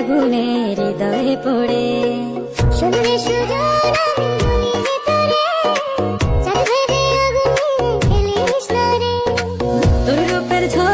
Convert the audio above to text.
আগুনে হৃদয়ে পড়ে। শুনলে সুজন আমি বলি তোরে, চাঁদ ভেবে আগুনে খেলিস না রে। তোর রূপের ঝড়